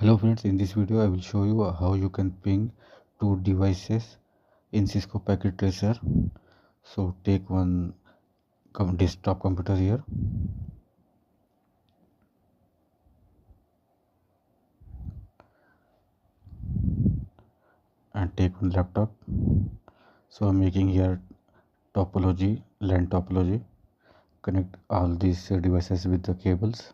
Hello friends, in this video I will show you how you can ping two devices in Cisco packet tracer. So take one desktop computer here and take one laptop. So I'm making here topology, LAN topology. Connect all these devices with the cables.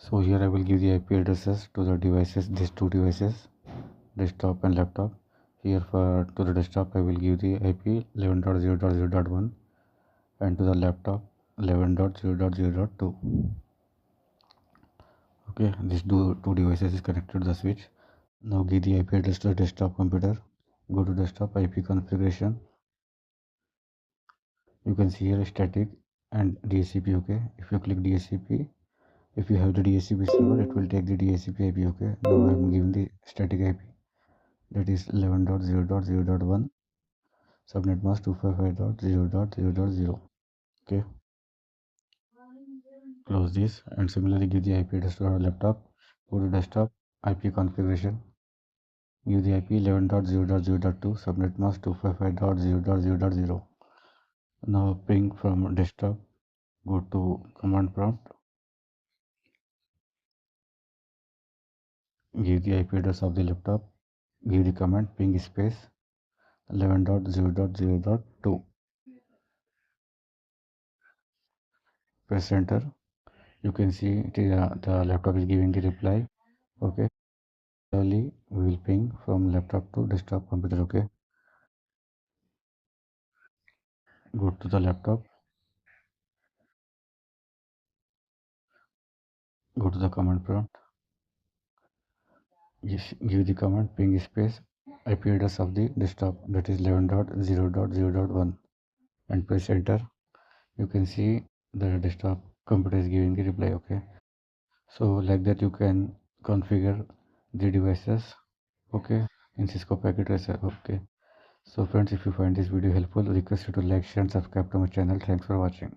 So here I will give the IP addresses to the devices, these two devices, desktop and laptop. Here to the desktop I will give the IP 11.0.0.1 and to the laptop 11.0.0.2. Okay, these two devices is connected to the switch. Now give the IP address to the desktop computer. Go to desktop IP configuration. You can see here static and DHCP. Okay, if you click DHCP, if you have the DHCP server, it will take the DHCP IP. Okay, now I am giving the static IP, that is 11.0.0.1. Subnet mask 255.0.0.0. Okay, close this and similarly give the IP address to our laptop. Go to desktop IP configuration. Give the IP 11.0.0.2, subnet mask 255.0.0.0. Now ping from desktop, go to command prompt, give the IP address of the laptop, give the command ping space 11.0.0.2. Press enter. You can see the laptop is giving the reply. Okay. Similarly, we will ping from laptop to desktop computer. Okay. Go to the laptop, go to the command prompt, give the command ping space IP address of the desktop, that is 11.0.0.1, and press enter. You can see the desktop computer is giving the reply. Okay, so like that you can configure the devices, okay, in Cisco packet tracer. Okay, so friends, if you find this video helpful, request you to like, share and subscribe to my channel. Thanks for watching.